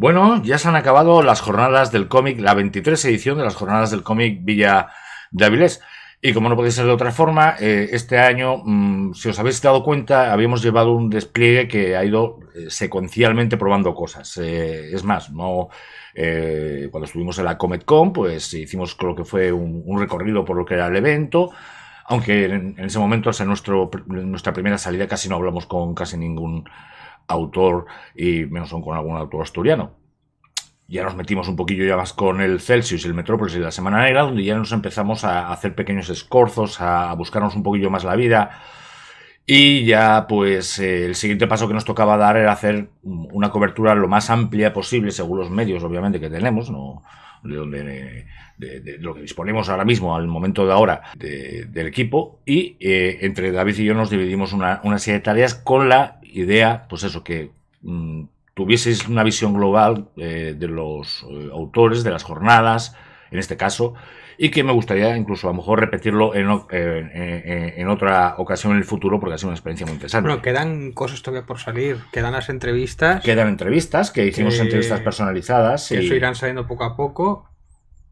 Bueno, ya se han acabado las jornadas del cómic, la 23 edición de las jornadas del cómic Villa de Avilés. Y como no podía ser de otra forma, este año, si os habéis dado cuenta, habíamos llevado un despliegue que ha ido secuencialmente probando cosas. Es más, no cuando estuvimos en la Comic Con, pues hicimos lo que fue un recorrido por lo que era el evento, aunque en ese momento, en nuestra primera salida, casi no hablamos con casi ningún autor, y menos aún con algún autor asturiano. Ya nos metimos un poquillo ya más con el Celsius, el Metrópolis y la Semana Negra, donde ya nos empezamos a hacer pequeños escorzos, a buscarnos un poquillo más la vida. Y ya, pues, el siguiente paso que nos tocaba dar era hacer una cobertura lo más amplia posible, según los medios, obviamente, que tenemos, ¿no? De lo que disponemos ahora mismo, al momento de ahora, del equipo. Y entre David y yo nos dividimos una serie de tareas con la idea, pues eso, que tuvieseis una visión global de los autores, de las jornadas, en este caso, y que me gustaría incluso a lo mejor repetirlo en otra ocasión en el futuro, porque ha sido una experiencia muy interesante. Bueno, quedan cosas todavía por salir, quedan las entrevistas. Quedan entrevistas, que hicimos entrevistas personalizadas. Que eso irán saliendo poco a poco.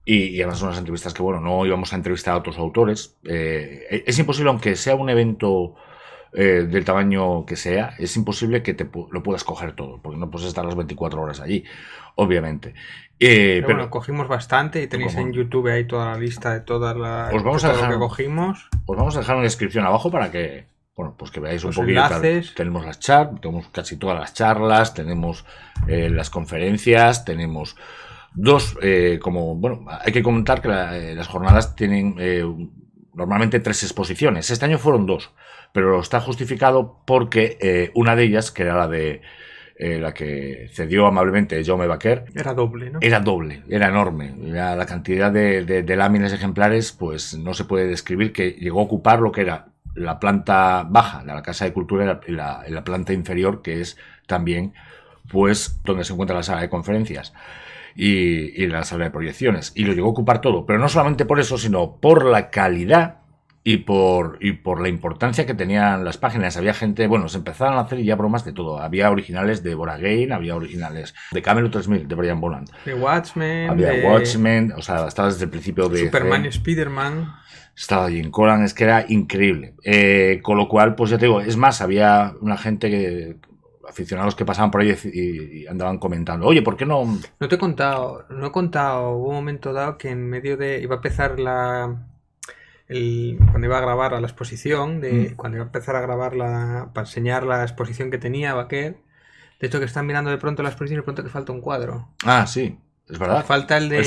Y además son unas entrevistas que, bueno, no íbamos a entrevistar a otros autores. Es imposible, aunque sea un evento del tamaño que sea, es imposible que lo puedas coger todo, porque no puedes estar las 24 horas allí, obviamente. Pero bueno, cogimos bastante y tenéis en YouTube ahí toda la lista de todas las cosas que cogimos. Os vamos a dejar una descripción abajo para que, bueno, pues que veáis un poquito. Enlaces. Tenemos las charlas, tenemos casi todas las charlas, tenemos las conferencias, tenemos dos, bueno, hay que comentar que las jornadas tienen normalmente 3 exposiciones. Este año fueron 2, pero está justificado porque una de ellas, que era la que cedió amablemente Jaume Baquer, era doble, ¿no? Era doble, era enorme. La cantidad de láminas ejemplares, pues no se puede describir, que llegó a ocupar lo que era la planta baja de la Casa de Cultura y la planta inferior, que es también, pues, donde se encuentra la sala de conferencias y la sala de proyecciones. Y lo llegó a ocupar todo, pero no solamente por eso, sino por la calidad y por la importancia que tenían las páginas. Había gente, bueno, se empezaron a hacer ya bromas de todo. Había originales de Bora Gain, había originales de Camelot 3000, de Brian Boland. De Watchmen. Había Watchmen, o sea, estaba desde el principio de Superman y Spiderman. Estaba Jim Collan, es que era increíble. Con lo cual, pues ya te digo, es más, había una gente aficionados que pasaban por ahí y andaban comentando, oye, ¿por qué no? No he contado, hubo un momento dado que en medio de, iba a empezar cuando iba a grabar la exposición, cuando iba a empezar a grabar para enseñar la exposición que tenía Baquer, de hecho que están mirando de pronto la exposición y de pronto que falta un cuadro. Ah, sí, es verdad. Falta el de... El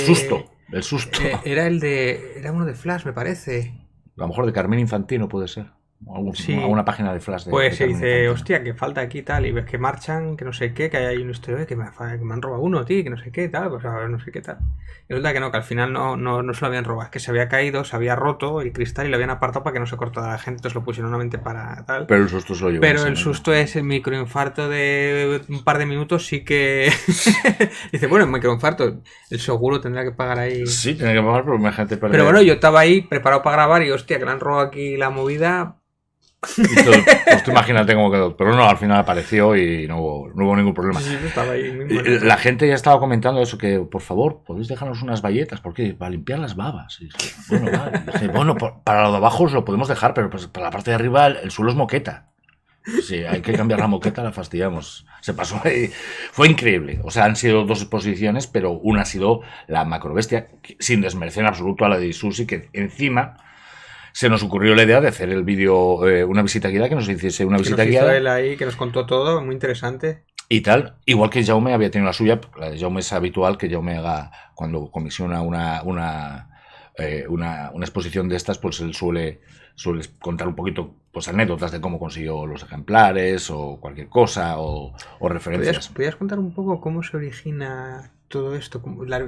susto. Era uno de Flash, me parece. A lo mejor de Carmín Infantino puede ser. Sí. Alguna página de Flash. Pues se dice, hostia, que falta aquí tal, y ves que marchan, que no sé qué, que hay una historia que me han robado uno, tío, que no sé qué, tal, pues a ver, no sé qué tal. Y resulta que no, que al final no se lo habían robado, es que se había caído, se había roto el cristal y lo habían apartado para que no se cortara la gente, entonces lo pusieron nuevamente para tal. Pero el susto se lo llevó. Pero el susto es el microinfarto de un par de minutos, sí que... Dice, bueno, el microinfarto, el seguro tendrá que pagar ahí. Sí, tendrá que pagar, pero imagínate perder. Pero bueno, yo estaba ahí preparado para grabar y hostia, que le han robado aquí la movida... Pues tú imagínate cómo quedó. Pero no, al final apareció y no hubo ningún problema. Sí, estaba ahí, la gente ya estaba comentando eso, que por favor, podéis dejarnos unas bayetas, porque para limpiar las babas. Y dije, bueno, vale. Dije, bueno, para lo de abajo os lo podemos dejar, pero pues para la parte de arriba el suelo es moqueta. Si hay que cambiar la moqueta, la fastidiamos. Se pasó ahí. Fue increíble. O sea, han sido 2 exposiciones, pero una ha sido la macrobestia, sin desmerecer en absoluto a la de Susi, que encima... se nos ocurrió la idea de hacer el vídeo, una visita guiada, que nos hiciese una visita guiada. Él ahí, que nos contó todo, muy interesante. Y tal, igual que Jaume había tenido la suya, la de Jaume es habitual que Jaume haga, cuando comisiona una exposición de estas, pues él suele contar un poquito, pues anécdotas de cómo consiguió los ejemplares, o cualquier cosa, o referencias. ¿Podrías contar un poco cómo se origina todo esto?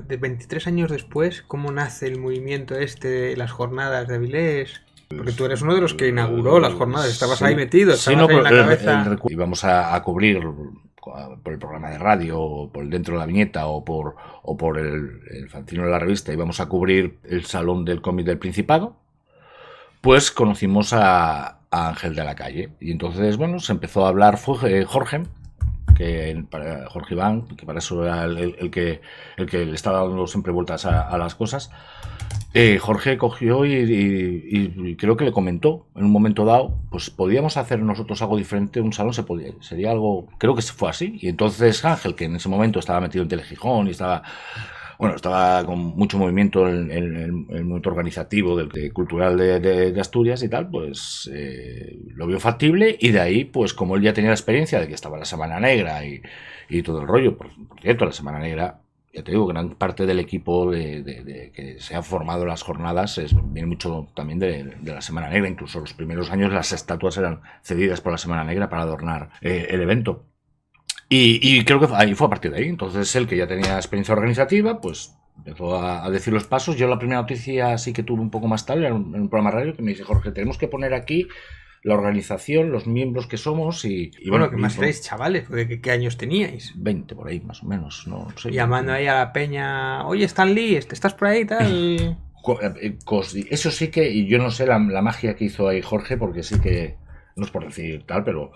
De 23 años después, ¿cómo nace el movimiento de las jornadas de Avilés? Porque tú eres uno de los que inauguró las jornadas, estabas ahí metido, estabas ahí en la cabeza. Íbamos a cubrir por el programa de radio, o por dentro de la viñeta, o por el fanzino de la revista, íbamos a cubrir el Salón del Cómic del Principado, pues conocimos a Ángel de la Calle. Y entonces, bueno, se empezó a hablar Jorge, para Jorge Iván, que para eso era el que le estaba dando siempre vueltas a las cosas. Jorge cogió y creo que le comentó en un momento dado, pues podíamos hacer nosotros algo diferente, un salón sería algo, creo que fue así. Y entonces Ángel, que en ese momento estaba metido en Telejijón y estaba con mucho movimiento en el movimiento organizativo cultural de Asturias y tal, pues lo vio factible, y de ahí, pues como él ya tenía la experiencia de que estaba la Semana Negra y todo el rollo, por cierto, la Semana Negra, ya te digo, gran parte del equipo de que se ha formado las jornadas viene mucho también de la Semana Negra. Incluso los primeros años las estatuas eran cedidas por la Semana Negra para adornar el evento. Y creo que ahí fue a partir de ahí. Entonces él, que ya tenía experiencia organizativa, pues empezó a decir los pasos. Yo la primera noticia sí que tuve un poco más tarde, en un programa de radio, que me dice: Jorge, tenemos que poner aquí la organización, los miembros que somos y bueno, que más erais chavales, porque ¿qué años teníais? 20 por ahí, más o menos, no sé. Y llamando ahí a la peña: oye, Stan Lee, ¿estás por ahí tal? Eso sí que, y yo no sé la magia que hizo ahí Jorge, porque sí que, no es por decir tal, pero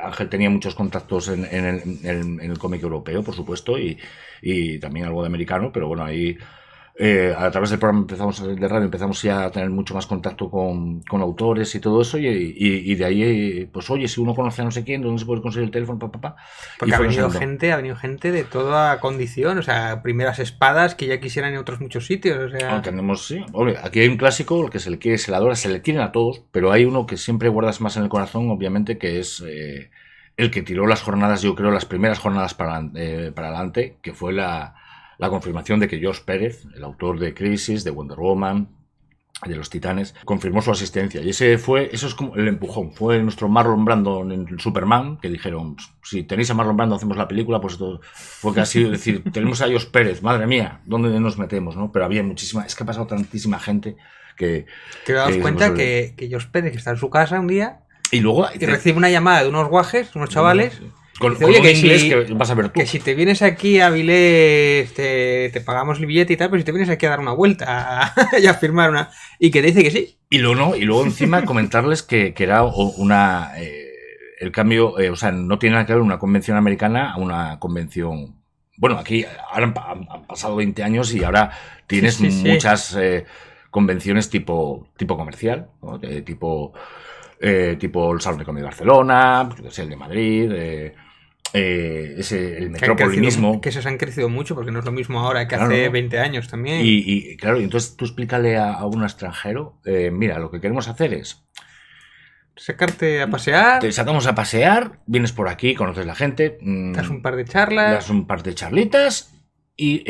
Ángel tenía muchos contactos en el cómic europeo, por supuesto, y también algo de americano, pero bueno, ahí a través del programa de radio empezamos ya a tener mucho más contacto con autores y todo eso, y de ahí, pues oye, si uno conoce a no sé quién, ¿dónde se puede conseguir el teléfono? Porque ha venido gente de toda condición, o sea, primeras espadas que ya quisieran en otros muchos sitios, o sea... Sí. Aquí hay un clásico, el que se le quiere, se le adora, se le quieren a todos, pero hay uno que siempre guardas más en el corazón, obviamente, que es el que tiró las jornadas, yo creo, las primeras jornadas para adelante, que fue la confirmación de que Josh Pérez, el autor de Crisis, de Wonder Woman, de Los Titanes, confirmó su asistencia. Y eso es como el empujón. Fue nuestro Marlon Brando en Superman, que dijeron: si tenéis a Marlon Brando, hacemos la película. Pues esto fue casi decir, tenemos a Josh Pérez, madre mía, ¿dónde nos metemos? ¿No? Pero había muchísima, es que ha pasado tantísima gente que... Te das cuenta que Josh Pérez está en su casa un día y luego recibe una llamada de unos guajes, unos chavales... Con que inglés que vas a ver tú. Que si te vienes aquí a Vilés te pagamos el billete y tal, pero si te vienes aquí a dar una vuelta y a firmar una... Y que te dice que sí. Y luego encima comentarles que era una... el cambio, o sea, no tiene nada que ver una convención americana a una convención... Bueno, aquí ahora han pasado 20 años y ahora tienes muchas convenciones tipo comercial, ¿no? Tipo el Salón de Comedia de Barcelona, el de Madrid... el Metrópoli mismo. Que esos han crecido mucho, porque no es lo mismo ahora que hace 20 años también. Y claro, entonces tú explícale a un extranjero: mira, lo que queremos hacer es sacarte a pasear. Te sacamos a pasear, vienes por aquí, conoces la gente, das un par de charlas, das un par de charlitas y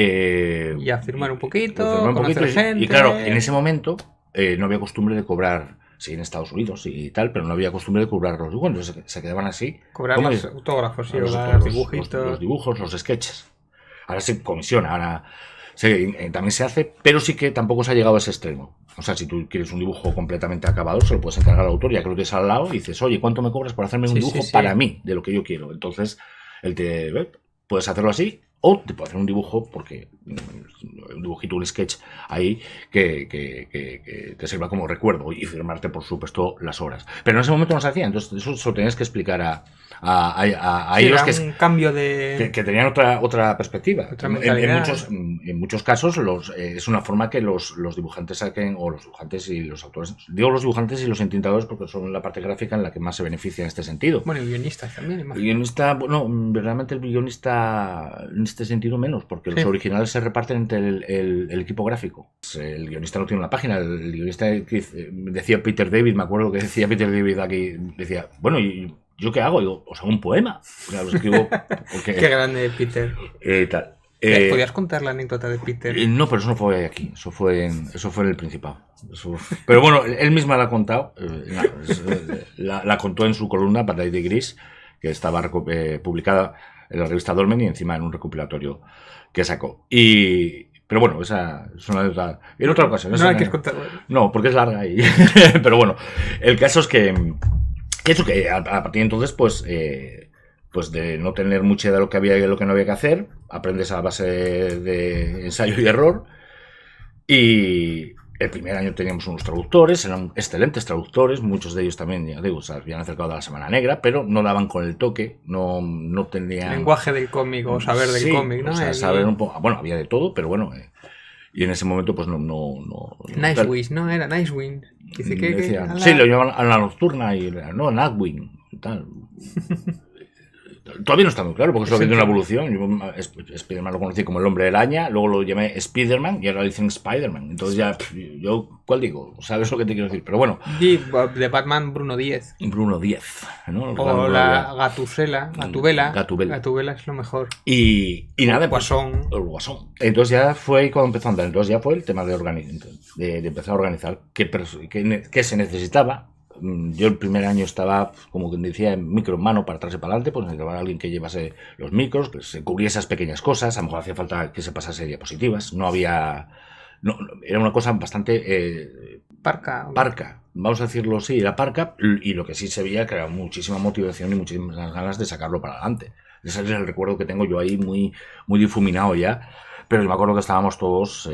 a firmar un poquito, conocer gente. Y claro, en ese momento no había costumbre de cobrar. Sí, en Estados Unidos y tal, pero no había costumbre de cobrar los dibujos, entonces se quedaban así. Cobrar los autógrafos, los dibujos, los sketches. Ahora se comisiona, ahora también se hace, pero sí que tampoco se ha llegado a ese extremo. O sea, si tú quieres un dibujo completamente acabado, se lo puedes encargar al autor, ya que lo tienes al lado, y dices: oye, ¿cuánto me cobras por hacerme un dibujo para mí, de lo que yo quiero? Entonces, puedes hacerlo así, o te puede hacer un dibujo, porque un dibujito, un sketch ahí que te sirva como recuerdo, y firmarte, por supuesto, las horas. Pero en ese momento no se hacía, entonces eso se lo tenías que explicar a ellos, que un cambio de... que tenían otra perspectiva. En muchos casos es una forma que los dibujantes saquen, o los dibujantes y los autores, digo los dibujantes y los entintadores porque son la parte gráfica en la que más se beneficia en este sentido. Bueno, y guionistas también, imagino. El guionista, bueno, realmente el guionista en este sentido menos, porque los originales se reparten entre el equipo gráfico. El guionista no tiene una página, el guionista decía Peter David, me acuerdo que decía Peter David aquí, decía: bueno, ¿y yo qué hago? Digo: os hago un poema. Lo escribo porque... Qué grande, Peter. Tal. ¿Podías contar la anécdota de Peter? No, pero eso no fue aquí, eso fue en el Principado. Pero bueno, él misma la ha contado, la contó en su columna Batalla de Gris, que estaba publicada en la revista Dolmen y encima en un recopilatorio que sacó. Pero bueno, esa es una anécdota. En otra ocasión. No hay que contarlo. No, porque es larga. Pero bueno, el caso es que a partir de entonces, pues de no tener mucha idea de lo que había y de lo que no había que hacer, aprendes a base de ensayo y error. Y El primer año teníamos unos traductores, eran excelentes traductores, muchos de ellos también, ya digo, se habían acercado a la Semana Negra, pero no daban con el toque, no tenían... Lenguaje del cómic o saber del cómic, ¿no? O sea, saber un poco... Bueno, había de todo, pero bueno... y en ese momento, pues no... Nightwing, ¿no? Era Nightwing. Dice que sí, lo llamaban a la nocturna y... No, Nightwing y tal... Todavía no está muy claro, porque eso ha habido una evolución. Yo Spider-Man lo conocí como el Hombre Araña, luego lo llamé Spider-Man y ahora dicen Spider-Man. Entonces ya, yo, ¿cuál digo? ¿Sabes lo que te quiero decir? Pero bueno. Y de Batman, Bruno Díez. Bruno Díez, ¿no? O la Gatubela. Gatubela es lo mejor. Y nada, el Guasón. El Guasón. Entonces ya fue cuando empezó a andar. Entonces ya fue el tema de empezar a organizar qué se necesitaba. Yo el primer año estaba, como quien decía, en micro en mano para atrás y para adelante, pues necesitaba a alguien que llevase los micros, que se cubriera esas pequeñas cosas, a lo mejor hacía falta que se pasase diapositivas, era una cosa bastante... parca, vamos a decirlo así, era parca, y lo que sí se veía que era muchísima motivación y muchísimas ganas de sacarlo para adelante. Ese es el recuerdo que tengo yo ahí muy, muy difuminado ya, pero yo me acuerdo que estábamos todos...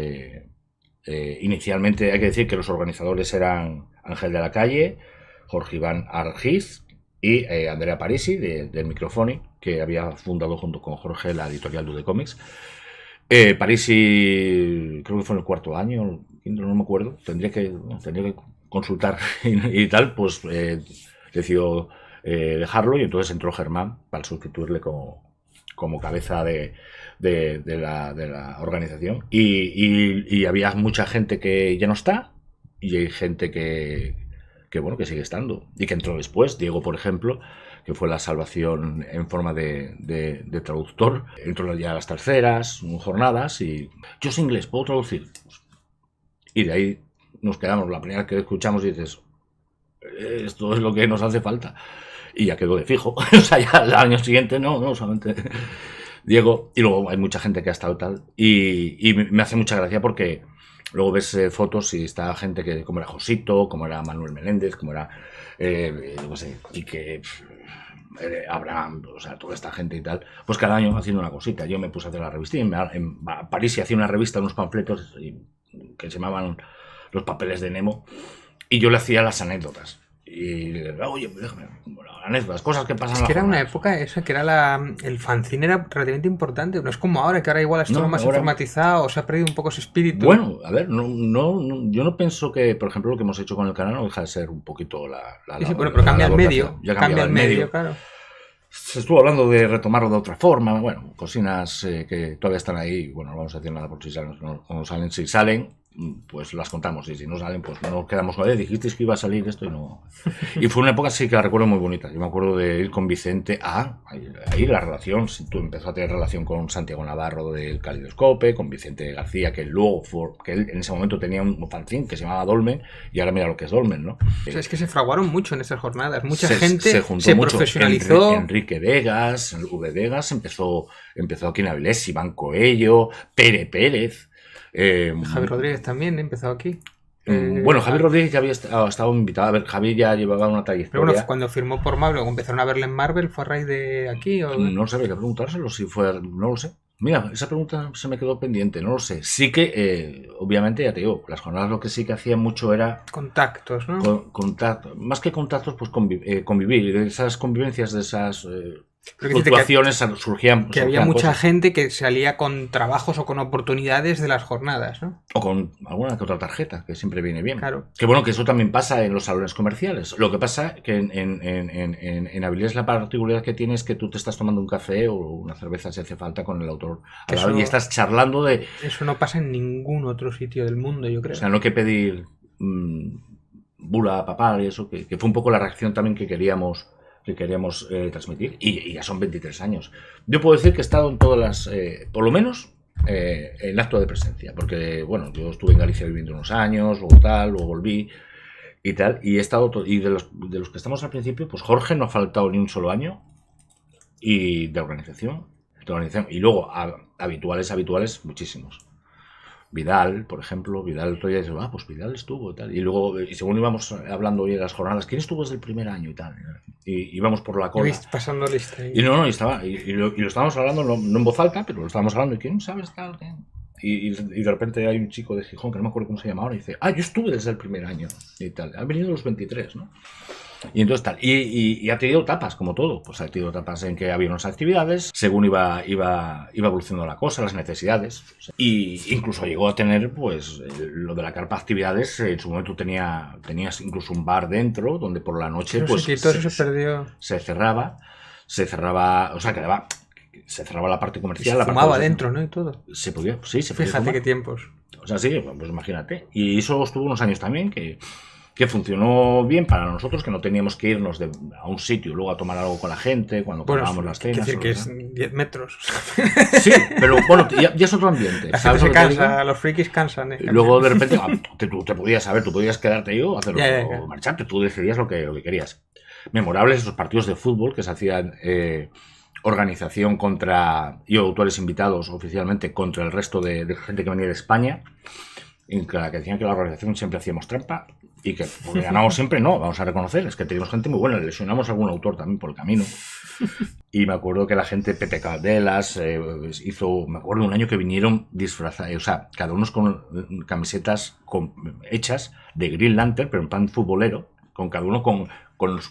inicialmente hay que decir que los organizadores eran Ángel de la Calle, Jorge Iván Argiz y Andrea Parisi del Microfoni, que había fundado junto con Jorge la editorial Dude Comics. Parisi creo que fue en el cuarto año, no me acuerdo, tendría que consultar y tal, pues decidió dejarlo, y entonces entró Germán para sustituirle como cabeza de la organización, y había mucha gente que ya no está, y hay gente que bueno, que sigue estando y que entró después. Diego, por ejemplo, que fue la salvación en forma de traductor, entró ya a las terceras jornadas, y yo sé inglés, ¿puedo traducir? Y de ahí nos quedamos, la primera que escuchamos y dices, esto es lo que nos hace falta, y ya quedó de fijo. O sea, ya al año siguiente no solamente Diego, y luego hay mucha gente que ha estado tal, y me hace mucha gracia porque luego ves fotos y está gente que, como era Josito, como era Manuel Meléndez, como era no sé, Quique, Abraham, o sea, toda esta gente y tal, pues cada año haciendo una cosita. Yo me puse a hacer la revista, y en París hacía una revista, unos panfletos que se llamaban Los Papeles de Nemo, y yo le hacía las anécdotas. Y le digo, oye, déjame, anécdotas, cosas que pasan. Es que era una época esa que era el fanzine era relativamente importante. No es como ahora, que ahora igual es todo más informatizado, o se ha perdido un poco ese espíritu. Bueno, a ver, yo no pienso que, por ejemplo, lo que hemos hecho con el canal no deja de ser un poquito sí, bueno, pero cambia el medio. Ya cambia el medio, claro. Se estuvo hablando de retomarlo de otra forma, bueno, cocinas que todavía están ahí, bueno, no vamos a decir nada por si salen, no salen, si salen, pues las contamos, y si no salen, pues no nos quedamos con dijisteis que iba a salir esto y no. Y fue una época, sí, que la recuerdo muy bonita. Yo me acuerdo de ir con Vicente ahí la relación, tú empezó a tener relación con Santiago Navarro del Calidoscope, con Vicente García, que luego que él en ese momento tenía un fanzine que se llamaba Dolmen, y ahora mira lo que es Dolmen, ¿no? O sea, es que se fraguaron mucho en esas jornadas, mucha gente se profesionalizó. Enrique Vegas, V. Vegas empezó aquí en Avilés, Iván Coello, Pere Pérez. Javi Rodríguez también empezó aquí. Bueno, Javi Rodríguez ya había estado invitado. A ver, Javi ya llevaba una trayectoria. Pero bueno, cuando firmó por Marvel, luego empezaron a verle en Marvel, ¿fue a raíz de aquí? ¿O? No sabía que preguntárselo, si fue. No lo sé. Mira, esa pregunta se me quedó pendiente, no lo sé. Sí que, obviamente, ya te digo, las jornadas lo que sí que hacían mucho era... Contactos, ¿no? Más que contactos, pues convivir. De esas convivencias, de esas... fluctuaciones surgían. Que había mucha cosas. gente que salía con trabajos o con oportunidades de las jornadas, ¿no? O con alguna que otra tarjeta, que siempre viene bien. Claro. Que bueno, que eso también pasa en los salones comerciales. Lo que pasa que en Avilés la particularidad que tiene es que tú te estás tomando un café o una cerveza si hace falta con el autor al lado, y estás charlando de... Eso no pasa en ningún otro sitio del mundo, yo creo. O sea, no hay que pedir bula papal y eso, que fue un poco la reacción también que queríamos transmitir, y ya son 23 años. Yo puedo decir que he estado en todas las, por lo menos, en acto de presencia, porque, bueno, yo estuve en Galicia viviendo unos años, luego volví y tal, y he estado, y de los que estamos al principio, pues Jorge no ha faltado ni un solo año, y de organización, y luego habituales, muchísimos. Vidal, por ejemplo, Vidal todavía dice, pues Vidal estuvo y tal. Y luego, y según íbamos hablando hoy en las jornadas, ¿quién estuvo desde el primer año y tal? Y íbamos por la cola. Pasando lista. Y lo estábamos hablando, no en voz alta, pero lo estábamos hablando, ¿y quién sabes tal? y de repente hay un chico de Gijón, que no me acuerdo cómo se llama ahora, y dice, yo estuve desde el primer año, y tal, han venido los 23, ¿no? Y entonces tal, y ha tenido etapas, como todo, pues ha tenido etapas en que había unas actividades, según iba evolucionando la cosa, las necesidades, y incluso llegó a tener, pues, lo de la carpa actividades, en su momento tenías incluso un bar dentro, donde por la noche, Pero pues, se perdió. se cerraba, o sea, se cerraba la parte comercial. Se fumaba dentro, ¿no? Y todo. Se podía, sí, se podía Fíjate fumar. qué tiempos. O sea, sí, pues imagínate. Y eso estuvo unos años también, que funcionó bien para nosotros, que no teníamos que irnos a un sitio y luego a tomar algo con la gente cuando comprábamos las cenas. Es decir, que es 10 metros. Sí, pero bueno, ya es otro ambiente. La gente se cansa, los frikis cansan. Luego de repente te podías saber, tú podías quedarte ahí o hacerlo, Ya. o marcharte, tú decidías lo que querías. Memorables esos partidos de fútbol que se hacían, organización contra, y autores invitados oficialmente contra el resto de gente que venía de España, en que decían que la organización siempre hacíamos trampa y que porque ganamos siempre. No, vamos a reconocer, es que teníamos gente muy buena, lesionamos a algún autor también por el camino. Y me acuerdo que la gente, Pepe Caldelas, hizo, me acuerdo un año que vinieron disfrazados, o sea, cada uno con camisetas hechas de Green Lantern, pero en plan futbolero, con cada uno con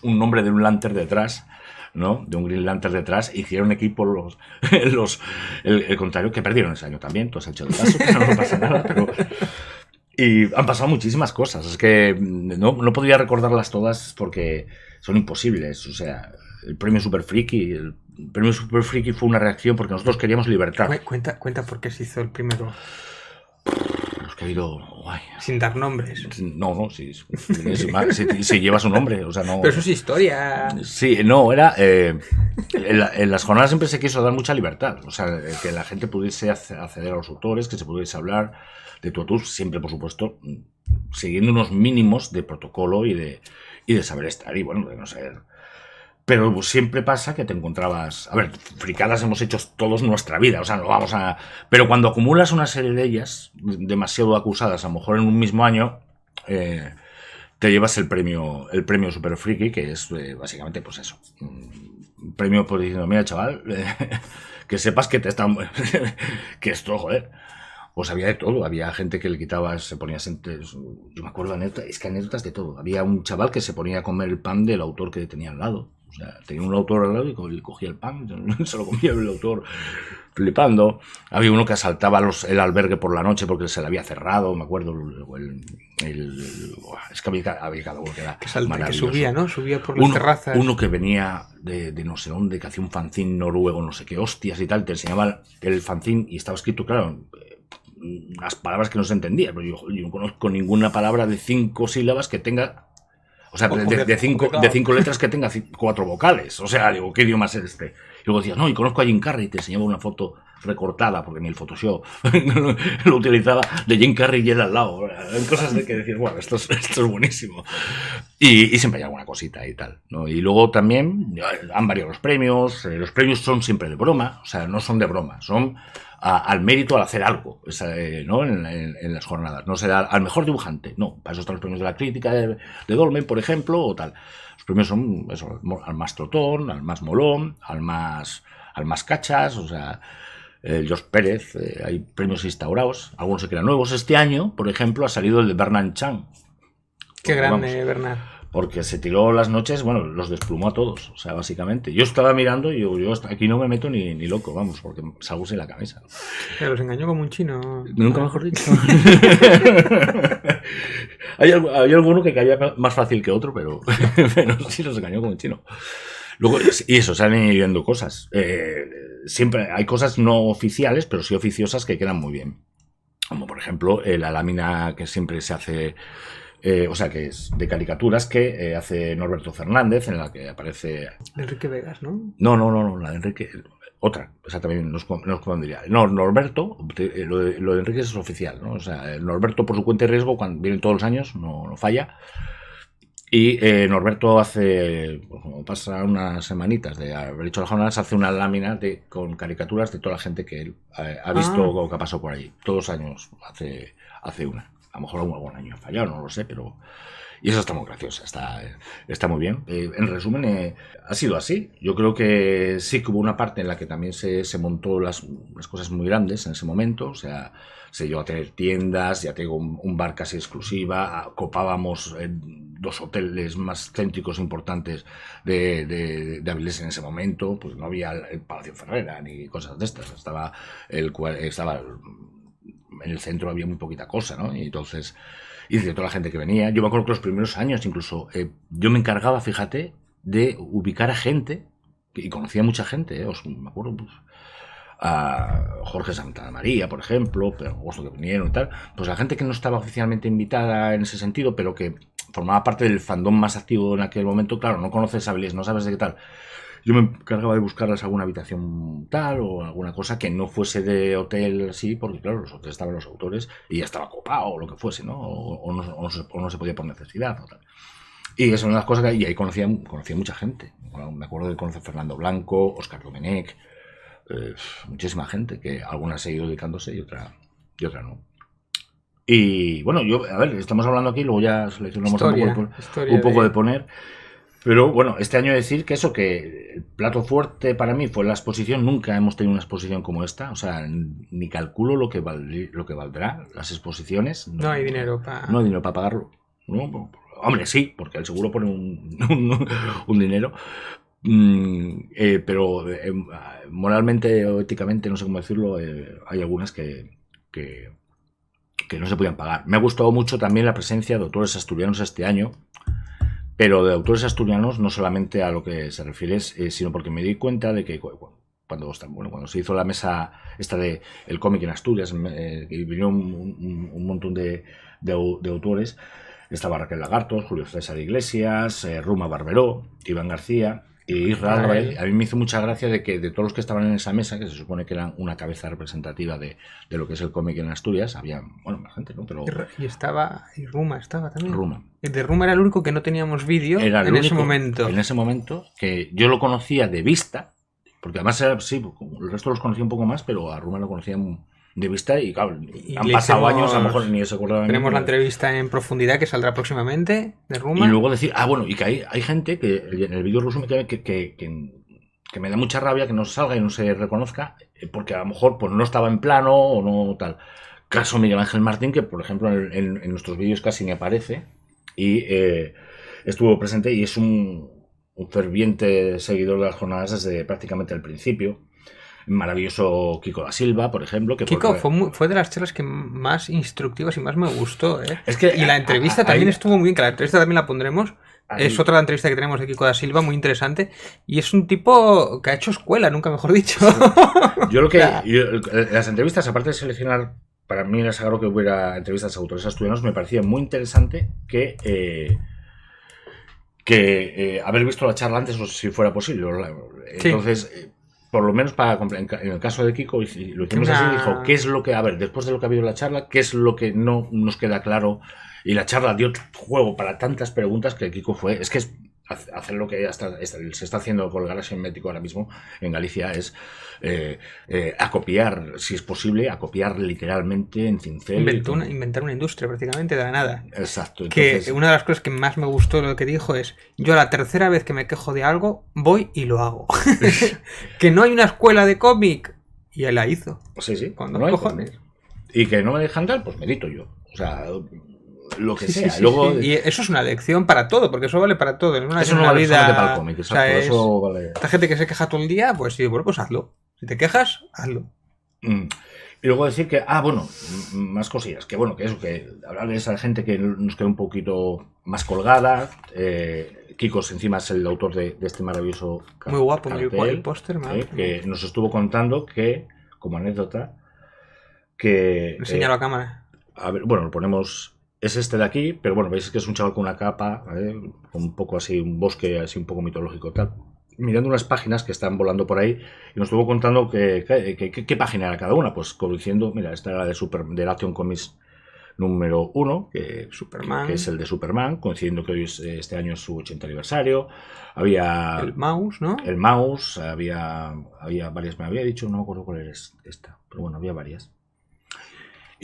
un nombre de un Lantern detrás, ¿no? De un Green Lantern detrás, hicieron equipo el contrario, que perdieron ese año también, todos han hecho de caso, que no pasa nada, pero... Y han pasado muchísimas cosas, es que no podría recordarlas todas porque son imposibles. O sea, el premio Super Friki fue una reacción porque nosotros queríamos libertad. Cuenta por qué se hizo el primero. Los que ha ido... Sin dar nombres. No, si lleva su nombre, o sea, no... Pero eso es historia. Sí, no, era... en las jornadas siempre se quiso dar mucha libertad, o sea, que la gente pudiese acceder a los autores, que se pudiese hablar de tú, siempre, por supuesto, siguiendo unos mínimos de protocolo y de saber estar, y bueno, de no ser... Pero siempre pasa que te encontrabas... A ver, fricadas hemos hecho todos nuestra vida, o sea, no vamos a... Pero cuando acumulas una serie de ellas, demasiado acusadas, a lo mejor en un mismo año, te llevas el premio Super Friki, que es básicamente, pues eso. Un premio por diciendo, mira, chaval, que sepas que te están... que esto, joder... Pues había de todo, había gente que le quitaba, se ponía... Yo me acuerdo anécdotas de todo. Había un chaval que se ponía a comer el pan del autor que tenía al lado. O sea, tenía un autor al lado y cogía el pan, se lo comía el autor flipando. Había uno que asaltaba el albergue por la noche porque se le había cerrado, me acuerdo. Es que había cada uno que era maravilloso. Que subía, ¿no? Subía por las terrazas. Uno que venía de no sé dónde, que hacía un fanzine noruego, no sé qué hostias y tal, te enseñaba el fanzine y estaba escrito, claro, unas palabras que no se entendía, pero yo no conozco ninguna palabra de 5 sílabas que tenga, o sea, de 5 letras que tenga 4 vocales. O sea, digo, ¿qué idioma es este? Y luego decía, no, y conozco a Jim Carrey, te enseñaba una foto recortada, porque ni el Photoshop lo utilizaba, de Jim Carrey y él al lado. Cosas de que decir, bueno, esto es buenísimo. Y siempre hay alguna cosita y tal, ¿no? Y luego también han variado los premios son siempre de broma, o sea, no son de broma, son al mérito, al hacer algo, ¿no? En las jornadas. No será al mejor dibujante, no. Para eso están los premios de la crítica de Dolmen, por ejemplo, o tal. Los premios son eso, al más trotón, al más molón, al más cachas, o sea, George Pérez, hay premios instaurados, algunos se crean nuevos. Este año, por ejemplo, ha salido el de Bernard Chan. Qué grande, Bernard. Porque se tiró las noches, bueno, los desplumó a todos, o sea, básicamente. Yo estaba mirando y yo aquí no me meto ni loco, vamos, porque salgo sin la camisa. Pero los engañó como un chino. Nunca mejor dicho. hay alguno que caía más fácil que otro, pero sí los engañó como un chino. Luego, y eso, se han ido viendo cosas. Siempre hay cosas no oficiales, pero sí oficiosas que quedan muy bien. Como por ejemplo, la lámina que siempre se hace... o sea, que es de caricaturas que hace Norberto Fernández, en la que aparece... Enrique Vegas, ¿no? No, la de Enrique... Otra, exactamente, no os convendría. No, Norberto, lo de Enrique es oficial, ¿no? O sea, Norberto por su cuenta y riesgo, cuando vienen todos los años, no falla. Y Norberto hace, como pasa unas semanitas de haber hecho las jornadas, hace una lámina con caricaturas de toda la gente que él ha visto o que ha pasado por allí. Todos los años hace una. A lo mejor algún año ha fallado, no lo sé, pero... Y eso está muy graciosa, está muy bien. En resumen, ha sido así. Yo creo que sí que hubo una parte en la que también se montó las cosas muy grandes en ese momento. O sea, se llegó a tener tiendas, ya tengo un bar casi exclusiva, copábamos 2 hoteles más céntricos importantes de Avilés en ese momento. Pues no había el Palacio Ferrera ni cosas de estas. Estaba en el centro, había muy poquita cosa, ¿no? Y entonces... Y de toda la gente que venía. Yo me acuerdo que los primeros años incluso yo me encargaba, fíjate, de ubicar a gente, y conocía a mucha gente, me acuerdo, pues, a Jorge Santa María, por ejemplo, pero que vinieron y tal, pues la gente que no estaba oficialmente invitada en ese sentido, pero que formaba parte del fandom más activo en aquel momento, claro, no conoces a Avilés, no sabes de qué tal. Yo me encargaba de buscarles alguna habitación tal o alguna cosa que no fuese de hotel así, porque claro, los hoteles estaban los autores y ya estaba copado o lo que fuese, ¿no? O no se podía por necesidad o tal. Y eso es una de las cosas que... Y ahí conocía mucha gente. Bueno, me acuerdo de conocer a Fernando Blanco, Óscar Domenech, muchísima gente, que algunas ha ido dedicándose y otra no. Y bueno, a ver, estamos hablando aquí, luego ya seleccionamos un poco de poner... Pero bueno, este año decir que el plato fuerte para mí fue la exposición. Nunca hemos tenido una exposición como esta. O sea, ni calculo lo que valdrá las exposiciones. No hay dinero para... No hay dinero para pagarlo. No, hombre, sí, porque el seguro pone un dinero. Pero moralmente o éticamente, no sé cómo decirlo, hay algunas que no se podían pagar. Me ha gustado mucho también la presencia de autores asturianos este año. Pero de autores asturianos, no solamente a lo que se refiere, sino porque me di cuenta de que cuando se hizo la mesa esta de el cómic en Asturias, vinieron un montón de autores. Estaba Raquel Lagartos, Julio César Iglesias, Ruma Barberó, Iván García y Israel Álvarez. A mí me hizo mucha gracia de que de todos los que estaban en esa mesa, que se supone que eran una cabeza representativa de lo que es el cómic en Asturias, había, más gente, ¿no? Pero... Y Ruma estaba también. Ruma. De Ruma era el único que no teníamos vídeo en ese momento. En ese momento, que yo lo conocía de vista, porque además el resto los conocía un poco más, pero a Ruma lo conocía de vista y claro, han pasado años, a lo mejor ni se acordaba. Tenemos la entrevista en profundidad que saldrá próximamente de Ruma. Y luego decir, y que hay gente que en el vídeo ruso que me da mucha rabia que no salga y no se reconozca, porque a lo mejor pues no estaba en plano o no tal. Caso Miguel Ángel Martín, que por ejemplo en nuestros vídeos casi ni aparece, y estuvo presente y es un ferviente seguidor de las jornadas desde prácticamente el principio. Maravilloso Kiko da Silva, por ejemplo. Que Kiko fue de las charlas que más instructivas y más me gustó. Y la entrevista también estuvo muy bien, que la entrevista también la pondremos. Es otra entrevista que tenemos de Kiko da Silva, muy interesante. Y es un tipo que ha hecho escuela, nunca mejor dicho. Yo las entrevistas, aparte de seleccionar, para mí era sagrado que hubiera entrevistas a autores asturianos, me parecía muy interesante que haber visto la charla antes, si fuera posible. Entonces... Por lo menos en el caso de Kiko, lo hicimos así, dijo, ¿qué es lo que, después de lo que ha habido en la charla, qué es lo que no nos queda claro? Y la charla dio juego para tantas preguntas que Kiko es que hacer lo que se está haciendo con el Galaxy Métrico ahora mismo en Galicia es acopiar, si es posible, acopiar literalmente en cincel. Inventar una industria prácticamente de la nada. Exacto. Entonces... Que una de las cosas que más me gustó de lo que dijo es, yo la tercera vez que me quejo de algo, voy y lo hago. Que no hay una escuela de cómic. Y él la hizo. Sí. Con dos cojones. Y que no me dejan tal, pues medito yo. O sea... lo que sea. Luego... Y eso es una lección para todo, porque eso vale para todo. Eso no vale vida... para el cómic, exacto. Eso vale... Esta gente que se queja todo el día, pues sí, pues hazlo. Si te quejas, hazlo. Y luego decir que, más cosillas, que eso, que hablar de esa gente que nos queda un poquito más colgada. Kiko encima es el autor de este maravilloso muy guapo, el póster, que nos estuvo contando que, como anécdota, que... Enseñalo a cámara. Lo ponemos... Es este de aquí, pero veis que es un chaval con una capa, con un poco así, un bosque así un poco mitológico tal. Mirando unas páginas que están volando por ahí y nos estuvo contando qué página era cada una. Pues diciendo, mira, esta era de Action Comics número 1, que es el de Superman, coincidiendo que hoy este año es su 80 aniversario. Había... El Mouse, ¿no? El Mouse, había varias, me había dicho, no me acuerdo cuál era esta, pero había varias.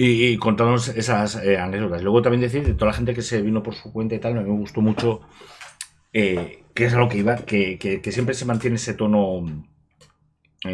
y contándonos esas anécdotas. Luego también decir de toda la gente que se vino por su cuenta y tal, a mí me gustó mucho, que es a lo que iba, que siempre se mantiene ese tono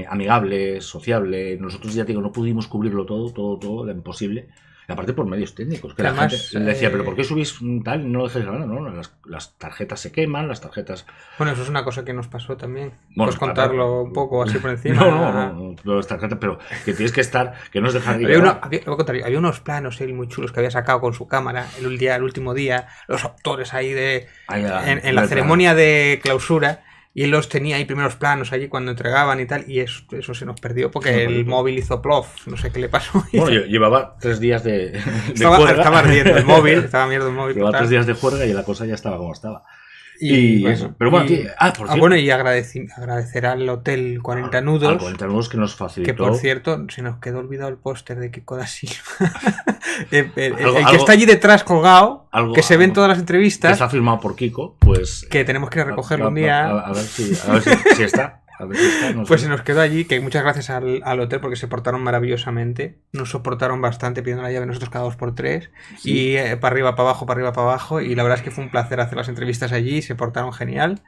amigable, sociable. Nosotros, ya te digo, no pudimos cubrirlo todo, era imposible. Y aparte por medios técnicos, que Además, la gente le decía, pero ¿por qué subís tal y no lo dejáis grabar? No, las tarjetas se queman, las tarjetas... Bueno, eso es una cosa que nos pasó también. Bueno, ¿Puedes contarlo un poco así por encima? No, las tarjetas, pero que tienes que estar, que no es dejar... Había unos planos él muy chulos que había sacado con su cámara el último día, los actores ahí en la ceremonia de clausura. Y él los tenía ahí primeros planos allí cuando entregaban y tal, y eso se nos perdió porque el móvil hizo plof, no sé qué le pasó. Bueno, yo llevaba 3 días de juerga. Estaba ardiendo el móvil, estaba mierda el móvil. Llevaba 3 días de juerga y la cosa ya estaba como estaba. Y bueno, eso. Pero bueno, por cierto, bueno, y agradecer al Hotel 40 Nudos. Al 40 Nudos que nos facilitó. Que por cierto, se nos quedó olvidado el póster de Kiko da Silva. el que está allí detrás colgado, que se ve en todas las entrevistas. Que está firmado por Kiko, pues. Que tenemos que recogerlo un día. A ver si está. Pues se nos quedó allí, que muchas gracias al hotel porque se portaron maravillosamente, nos soportaron bastante pidiendo la llave, nosotros cada 2x3 sí. Y para arriba, para abajo, y la verdad es que fue un placer hacer las entrevistas allí, se portaron genial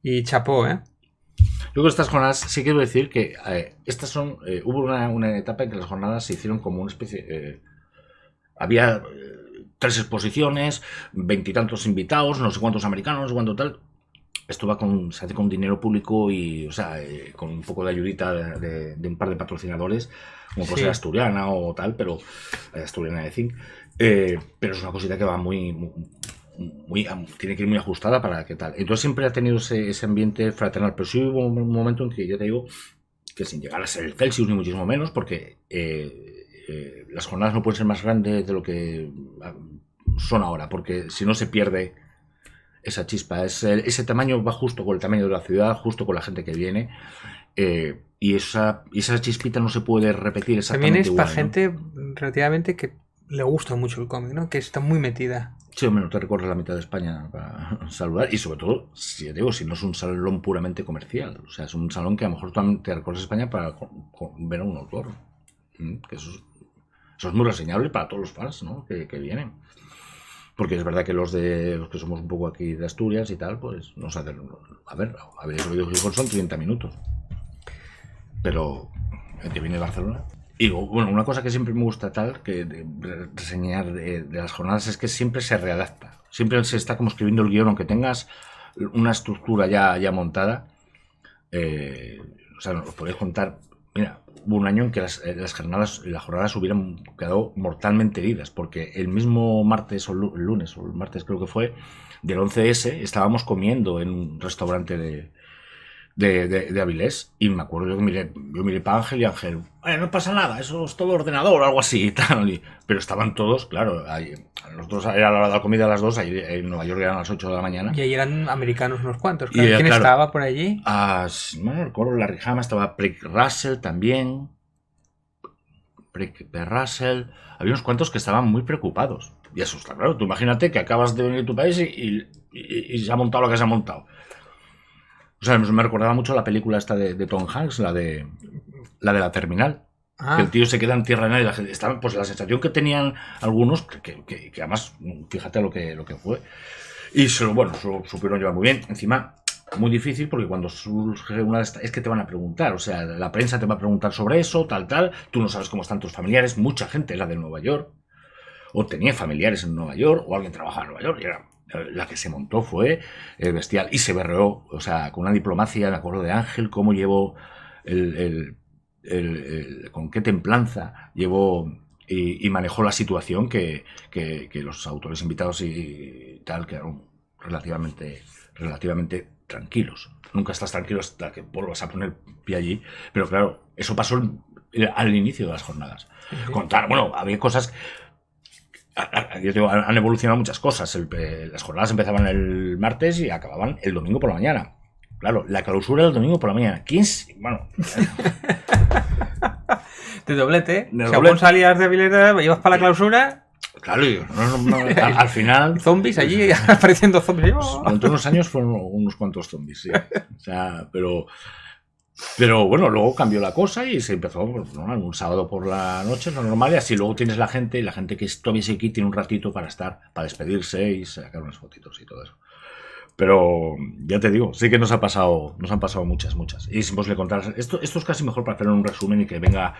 y chapó, Luego estas jornadas, sí quiero decir que estas son, hubo una etapa en que las jornadas se hicieron como una especie, había 3 exposiciones, 20 y tantos invitados, no sé cuántos americanos, no sé cuánto tal. Esto se hace con dinero público y, o sea, con un poco de ayudita de un par de patrocinadores, como puede ser Asturiana o tal, pero Asturiana de Zinc. Pero es una cosita que va tiene que ir muy ajustada para que tal. Entonces siempre ha tenido ese ambiente fraternal, pero sí hubo un momento en que, ya te digo, que sin llegar a ser el Celsius ni muchísimo menos, porque las jornadas no pueden ser más grandes de lo que son ahora, porque si no se pierde esa chispa. Ese tamaño va justo con el tamaño de la ciudad, justo con la gente que viene, y esa chispita no se puede repetir exactamente. También es para gente relativamente que le gusta mucho el cómic, ¿no? Que está muy metida. Sí, hombre, no te recorres la mitad de España para saludar, y sobre todo, si no es un salón puramente comercial, o sea, es un salón que a lo mejor te recorres España para ver a un autor, que eso es muy reseñable para todos los fans, ¿no? que vienen. Porque es verdad que los que somos un poco aquí de Asturias y tal, pues nos hacen... A ver, habéis oído que son 30 minutos. Pero el que viene de Barcelona... Y bueno, una cosa que siempre me gusta reseñar de las jornadas es que siempre se readapta. Siempre se está como escribiendo el guión, aunque tengas una estructura ya montada. O sea, os podéis contar... Mira, hubo un año en que las jornadas hubieran quedado mortalmente heridas, porque el mismo martes o el lunes, o el martes creo que fue, del 11S, estábamos comiendo en un restaurante de Avilés, y me acuerdo yo miré para Ángel y Ángel, no pasa nada, eso es todo ordenador o algo así y tal, pero estaban todos, claro, nosotros era la hora de la comida a las 2, ahí en Nueva York eran las 8 de la mañana. Y ahí eran americanos unos cuantos, claro. ¿Quién estaba por allí? No recuerdo, Larry Hama, estaba Prick Russell también, había unos cuantos que estaban muy preocupados, y eso está claro, tú imagínate que acabas de venir a tu país y se ha montado lo que se ha montado. O sea, me recordaba mucho la película esta de Tom Hanks, la de la terminal. Que el tío se queda en tierra de nadie. La gente, pues la sensación que tenían algunos, que además, fíjate lo que fue. Y supieron llevar muy bien. Encima, muy difícil, porque cuando surge una de estas, es que te van a preguntar. O sea, la prensa te va a preguntar sobre eso, tal. Tú no sabes cómo están tus familiares. Mucha gente era de Nueva York, o tenía familiares en Nueva York, o alguien trabajaba en Nueva York, y era... La que se montó fue bestial y se berreó, o sea, con una diplomacia, me acuerdo de Ángel, cómo llevó con qué templanza llevó y manejó la situación que los autores invitados y tal quedaron relativamente tranquilos. Nunca estás tranquilo hasta que vuelvas a poner pie allí, pero claro, eso pasó al inicio de las jornadas. Había cosas... Yo digo, han evolucionado muchas cosas. Las jornadas empezaban el martes y acababan el domingo por la mañana. Claro, la clausura el domingo por la mañana. De doblete. Si aún salías de Avilés, ibas para la clausura. Claro, al final... Zombies allí, apareciendo zombies. Durante unos años fueron unos cuantos zombies, sí. O sea, pero... Pero bueno, luego cambió la cosa y se empezó pues, ¿no? Un sábado por la noche, lo normal, y así luego tienes la gente que todavía se aquí tiene un ratito para estar, para despedirse y sacar unas fotitos y todo eso. Pero ya te digo, sí que nos han pasado muchas. Y si vos le contar, esto es casi mejor para hacer un resumen y que venga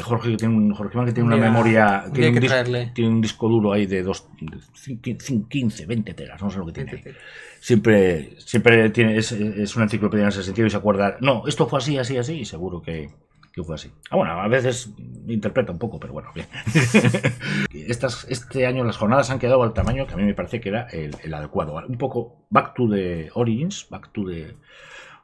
Jorge que tiene una memoria, tiene un disco duro ahí de 15, 20 teras, no sé lo que tiene ahí. Siempre tiene, es una enciclopedia en ese sentido y se acuerda, no, esto fue así, y seguro que fue así. Bueno, a veces interpreta un poco, pero bueno, bien. Este año las jornadas han quedado al tamaño que a mí me parece que era el adecuado. Un poco back to the origins,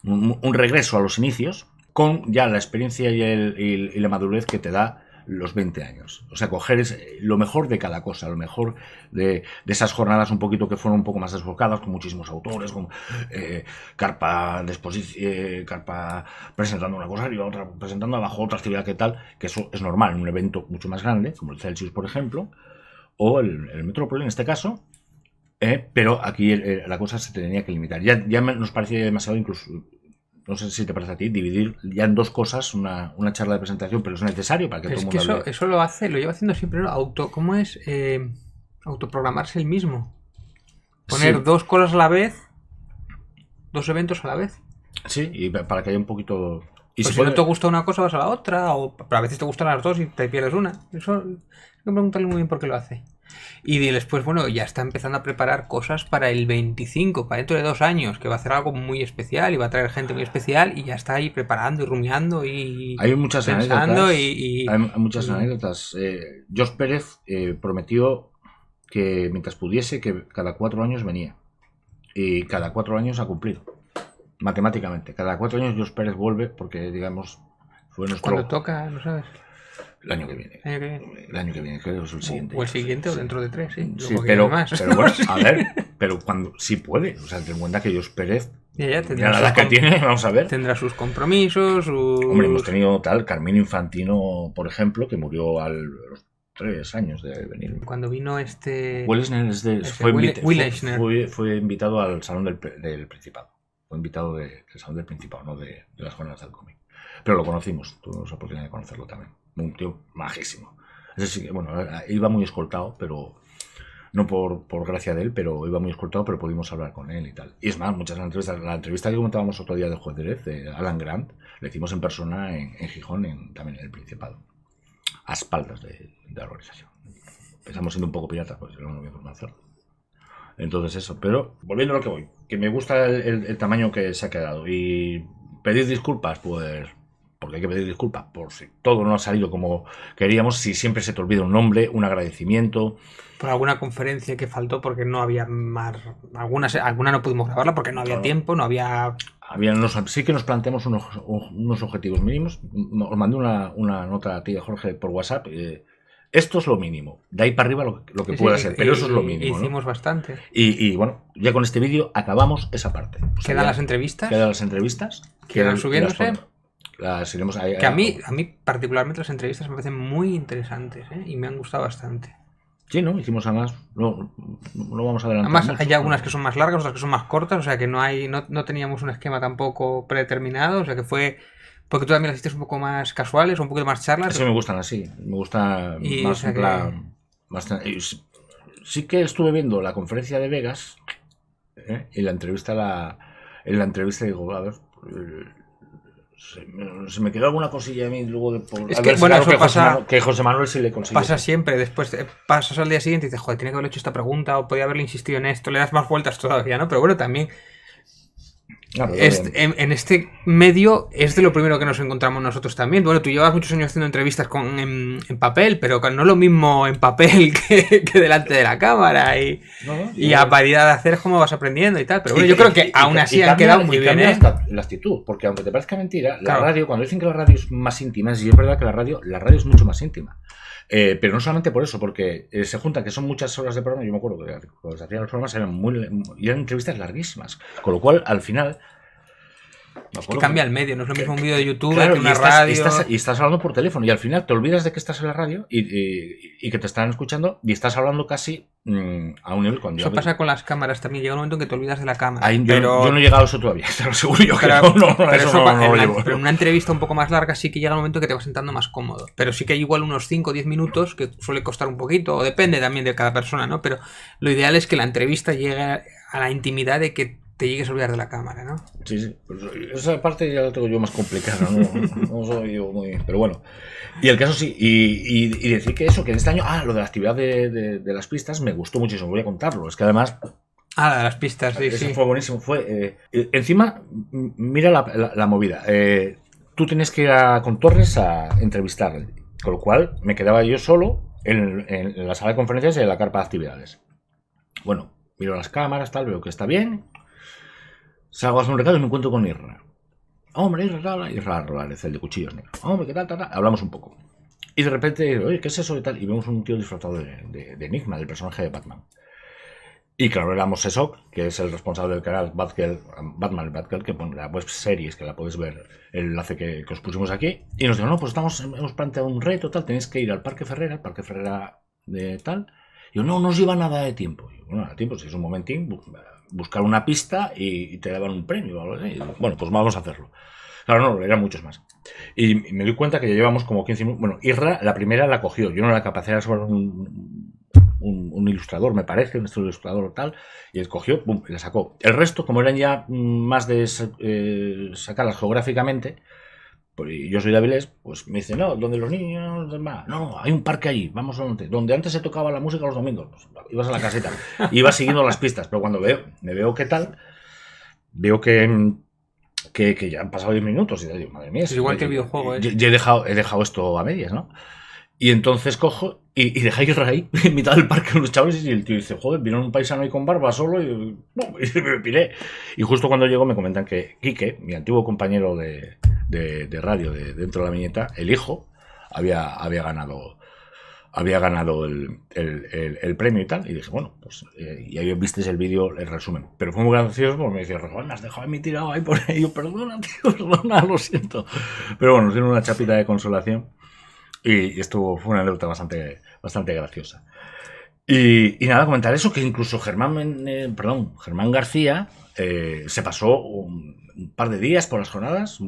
un regreso a los inicios, con ya la experiencia y la madurez que te da los 20 años. O sea, coger lo mejor de cada cosa, lo mejor de esas jornadas un poquito que fueron un poco más desbocadas, con muchísimos autores, con carpa presentando una cosa arriba, otra presentando abajo, otra actividad que tal, que eso es normal en un evento mucho más grande, como el Celsius, por ejemplo, o el Metrópoli en este caso, pero aquí la cosa se tenía que limitar. Ya nos parecía demasiado incluso... No sé si te parece a ti, dividir ya en dos cosas una charla de presentación, pero es necesario para que todo el mundo hable. Eso lo lleva haciendo siempre, ¿no? ¿Cómo es? Autoprogramarse el mismo. Poner dos cosas a la vez, dos eventos a la vez. Sí, y para que haya un poquito... Y pues si no te gusta una cosa vas a la otra, pero a veces te gustan las dos y te pierdes una. Eso hay que preguntarle muy bien por qué lo hace. Y después, bueno, ya está empezando a preparar cosas para el 25, para dentro de 2 años, que va a hacer algo muy especial y va a traer gente muy especial y ya está ahí preparando y rumiando y hay muchas pensando anécdotas. Hay muchas anécdotas. Josh Pérez prometió que mientras pudiese, que cada 4 años venía. Y cada 4 años ha cumplido. Matemáticamente. Cada 4 años Josh Pérez vuelve porque, digamos, fue nuestro... Cuando toca, ¿no sabes? El año que viene. El año que viene, creo que es el siguiente. O el siguiente, o dentro de 3, sí. Sí, pero bueno, a ver, pero cuando sí puede. O sea, ten en cuenta que Josh Pérez, ya mira la edad que tiene, vamos a ver. Tendrá sus compromisos, Hombre, hemos tenido Carmino Infantino, por ejemplo, que murió a los 3 años de venir. Cuando vino Will Eisner fue invitado al Salón del Principado. Fue invitado del Salón del Principado, no de las jornadas del cómic. Pero lo conocimos, tuvimos la oportunidad de conocerlo también. Un tío majísimo. Es decir, bueno, iba muy escoltado, pero no por gracia de él, pero iba muy escoltado, pero pudimos hablar con él y tal. Y es más, muchas entrevistas. La entrevista que comentábamos otro día del juez de Jerez, de Alan Grant, la hicimos en persona en Gijón, también en el Principado, a espaldas de la organización. Empezamos siendo un poco piratas, pues no lo voy a hacerlo. Entonces eso, pero volviendo a lo que voy, que me gusta el tamaño que se ha quedado y pedir disculpas, pues... Porque hay que pedir disculpas por si todo no ha salido como queríamos, si siempre se te olvida un nombre, un agradecimiento. Por alguna conferencia que faltó porque no había más... Alguna no pudimos grabarla porque no había tiempo, no había... Sí que nos planteamos unos objetivos mínimos. Os mandé una nota a ti, Jorge, por WhatsApp. Esto es lo mínimo. De ahí para arriba lo que pueda ser, pero eso es lo mínimo. Hicimos bastante. Y bueno, ya con este vídeo acabamos esa parte. O sea, ¿Quedan las entrevistas? Quedan las entrevistas. Quedan subiéndose. Que a mí particularmente las entrevistas me parecen muy interesantes, y me han gustado bastante. Sí, ¿no? Hicimos además, no vamos a adelantar. Además mucho, hay algunas que son más largas, otras que son más cortas, o sea que no teníamos un esquema tampoco predeterminado, o sea que fue... Porque tú también las hiciste un poco más casuales, un poco más charlas. Sí, me gustan así, me gusta más en plan... Sí que estuve viendo la conferencia de Vegas, y la entrevista digo, a ver... Se me quedó alguna cosilla a mí luego de por... Es que, bueno, eso pasa... Que José Manuel sí le consiguió. Pasa siempre, después pasas al día siguiente y dices, joder, tiene que haberle hecho esta pregunta o podía haberle insistido en esto, le das más vueltas todavía, ¿no? Pero bueno, también... En este medio es de lo primero que nos encontramos nosotros también. Bueno, tú llevas muchos años haciendo entrevistas en papel, pero no es lo mismo en papel que delante de la cámara. Y a paridad de hacer es como vas aprendiendo y tal. Pero bueno, yo creo que aún así han quedado muy bien. La actitud, porque aunque te parezca mentira, la radio, cuando dicen que la radio es más íntima, sí es verdad que la radio es mucho más íntima. Pero no solamente por eso, porque se juntan, que son muchas horas de programa. Yo me acuerdo que cuando se hacían los programas eran entrevistas larguísimas, con lo cual al final Es que cambia el medio, no es lo mismo un vídeo de YouTube claro, que una radio. Y estás hablando por teléfono y al final te olvidas de que estás en la radio y que te están escuchando y estás hablando casi a un nivel cuando... Eso pasa con las cámaras también, llega un momento en que te olvidas de la cámara. Yo no he llegado a eso todavía, te lo aseguro yo. Pero en una entrevista un poco más larga sí que llega un momento que te vas sentando más cómodo. Pero sí que hay igual unos 5 o 10 minutos, que suele costar un poquito, o depende también de cada persona, ¿no? Pero lo ideal es que la entrevista llegue a la intimidad de que te llegues a olvidar de la cámara, ¿no? Sí. Pues esa parte ya la tengo yo más complicada, no soy yo muy... Pero bueno. Y el caso sí, y decir que eso, que en este año... lo de la actividad de las pistas me gustó muchísimo, voy a contarlo. Es que además... de las pistas, sí. Fue buenísimo. Encima, mira la movida. Tú tienes que ir con Torres a entrevistarle. Con lo cual, me quedaba yo solo en la sala de conferencias y en la carpa de actividades. Bueno, miro las cámaras, tal, veo que está bien. Salgo a hacer un recado y me encuentro con Irra. Hombre, Irra Rolárez, el de cuchillos negros. Hombre, ¿qué tal? Hablamos un poco. Y de repente, oye, ¿qué es eso? Y tal. Y vemos un tío disfrazado de Enigma, del personaje de Batman. Y claro, era Mosesok, que es el responsable del canal Batman Batgirl, que pone la web series, que la podéis ver, el enlace que os pusimos aquí. Y nos dijo, no, pues hemos planteado un reto, tal, tenéis que ir al Parque Ferrera de tal. Y yo, no os lleva nada de tiempo. Y yo, bueno, nada de tiempo, si es un momentín, buscar una pista y te daban un premio. Bueno, pues vamos a hacerlo. Claro, no, eran muchos más. Y me di cuenta que ya llevamos como 15 minutos. Bueno, Irra, la primera la cogió. Yo no era capaz, era sobre un ilustrador, me parece, un ilustrador o tal, y él cogió, pum, y la sacó. El resto, como eran ya más de sacarlas geográficamente, pues yo soy de Avilés, pues me dice, no, donde los niños, no, hay un parque allí, vamos a donde antes se tocaba la música los domingos, pues, ibas a la caseta, ibas siguiendo las pistas, pero cuando me veo qué tal, veo que ya han pasado 10 minutos, y digo, madre mía, es igual que el videojuego, he dejado esto a medias, ¿no? Y entonces cojo y dejáis ahí, en mitad del parque, unos chavales, y el tío dice, joder, vino un paisano ahí con barba solo, y me piré. Y justo cuando llego me comentan que Quique, mi antiguo compañero de radio dentro de la viñeta, el hijo, había ganado el premio y tal. Y dije, bueno, pues y ahí visteis el vídeo, el resumen. Pero fue muy gracioso porque me decía, me has dejado a mí tirado ahí por ahí. Yo, perdona, tío, perdona, lo siento. Pero bueno, tiene una chapita de consolación. Y esto fue una anécdota bastante graciosa. Y nada, comentar eso, que incluso Germán García se pasó un par de días por las jornadas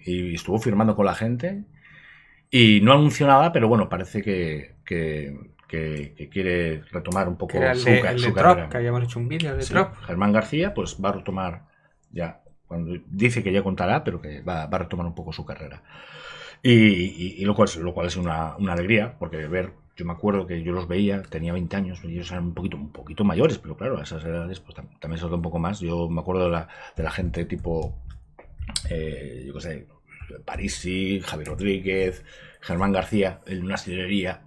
y estuvo firmando con la gente y no anunció nada, pero bueno, parece que quiere retomar un poco su carrera. Trop, que habíamos hecho un vídeo de Trop. Germán García pues va a retomar ya, cuando dice que ya contará, pero que va a retomar un poco su carrera. Y lo cual es una alegría, porque yo me acuerdo que yo los veía, tenía 20 años, ellos eran un poquito mayores, pero claro, a esas edades pues también se nota un poco más. Yo me acuerdo de la gente tipo, yo qué sé, Parisi, Javier Rodríguez, Germán García, en una sidrería,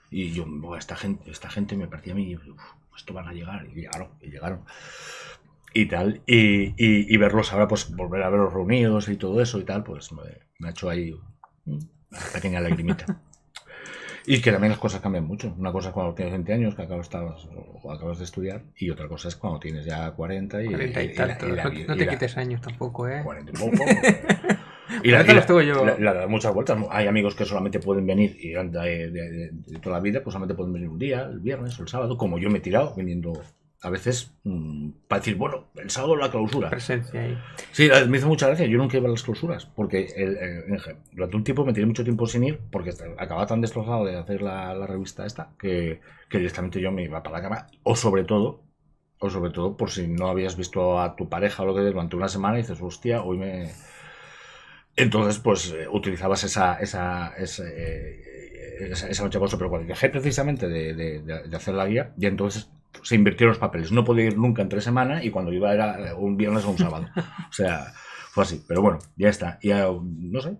y yo, esta gente me parecía a mí, esto van a llegar, y llegaron. Y tal, y verlos ahora, pues volver a verlos reunidos y todo eso y tal, pues me ha hecho ahí una pequeña lagrimita. Y que también las cosas cambian mucho. Una cosa es cuando tienes 20 años, que acabas de estudiar, y otra cosa es cuando tienes ya 40 y no te quites años tampoco, 40 y poco. Le da muchas vueltas. Hay amigos que solamente pueden venir y de toda la vida, pues solamente pueden venir un día, el viernes o el sábado, como yo me he tirado viniendo a veces para decir, bueno, el sábado la clausura. Presencia ahí. Sí, me hizo mucha gracia. Yo nunca iba a las clausuras porque durante un tiempo me tiré mucho tiempo sin ir porque acababa tan destrozado de hacer la revista esta que directamente yo me iba para la cama. O sobre todo, por si no habías visto a tu pareja o lo que durante una semana y dices, hostia, hoy me... Entonces, pues utilizabas esa noche paso, pero cuando dejé precisamente de hacer la guía, y entonces se invirtieron los papeles. No podía ir nunca entre semana y cuando iba era un viernes o un sábado. O sea, fue así. Pero bueno, ya está. Ya, no sé.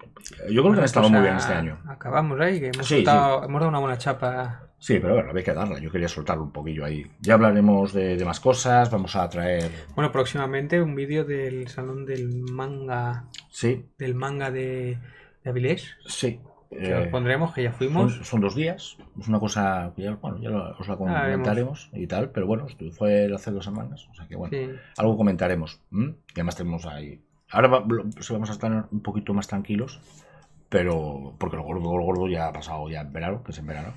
Yo creo que han estado muy bien este año. Acabamos ahí, que hemos dado una buena chapa. Sí, pero bueno, había que darla. Yo quería soltarlo un poquillo ahí. Ya hablaremos de más cosas. Vamos a traer... Bueno, próximamente un vídeo del salón del manga. Sí. Del manga de Avilés. Sí. Que os pondremos, que ya fuimos. Son 2 días. Es una cosa que ya os la comentaremos y tal. Pero bueno, fue hace 2 semanas. O sea que bueno, sí. Algo comentaremos. Y además tenemos ahí Ahora vamos a estar un poquito más tranquilos, pero porque lo gordo ya ha pasado ya en verano, que es en verano,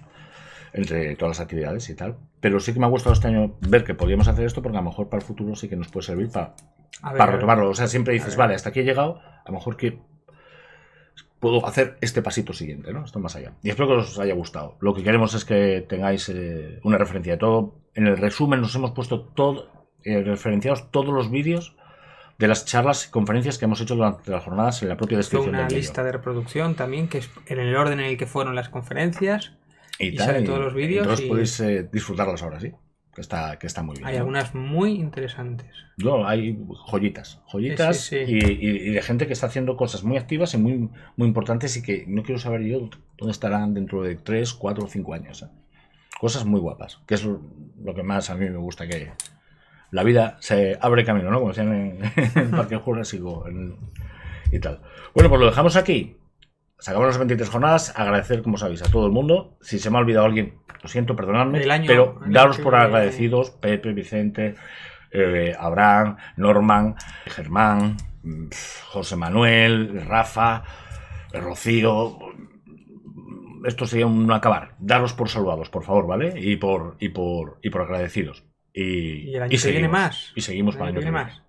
entre todas las actividades y tal. Pero sí que me ha gustado este año ver que podíamos hacer esto, porque a lo mejor para el futuro sí que nos puede servir para retomarlo. O sea, siempre dices, vale, hasta aquí he llegado, a lo mejor que puedo hacer este pasito siguiente, ¿no? Esto más allá. Y espero que os haya gustado. Lo que queremos es que tengáis una referencia de todo. En el resumen nos hemos puesto referenciados todos los vídeos de las charlas y conferencias que hemos hecho durante las jornadas en la propia descripción del vídeo. Una lista de reproducción también, que es en el orden en el que fueron las conferencias. Y salen todos los vídeos. Entonces podéis disfrutarlas ahora, sí. Que está muy bien. Hay algunas muy interesantes. No, hay joyitas. Sí. Y de gente que está haciendo cosas muy activas y muy, muy importantes, y que no quiero saber yo dónde estarán dentro de 3, 4 o 5 años. Cosas muy guapas, que es lo que más a mí me gusta, que la vida se abre camino, ¿no? Como decían en el Parque Jurásico y tal. Bueno, pues lo dejamos aquí. Sacamos las 23 jornadas. Agradecer, como sabéis, a todo el mundo. Si se me ha olvidado alguien, lo siento, perdonadme, pero daros por agradecidos. Pepe, Vicente, Abraham, Norman, Germán, José Manuel, Rafa, Rocío. Esto sería un acabar. Daros por saludados, por favor, ¿vale? Y por agradecidos. Y el año que viene más. Y seguimos para el año que viene más.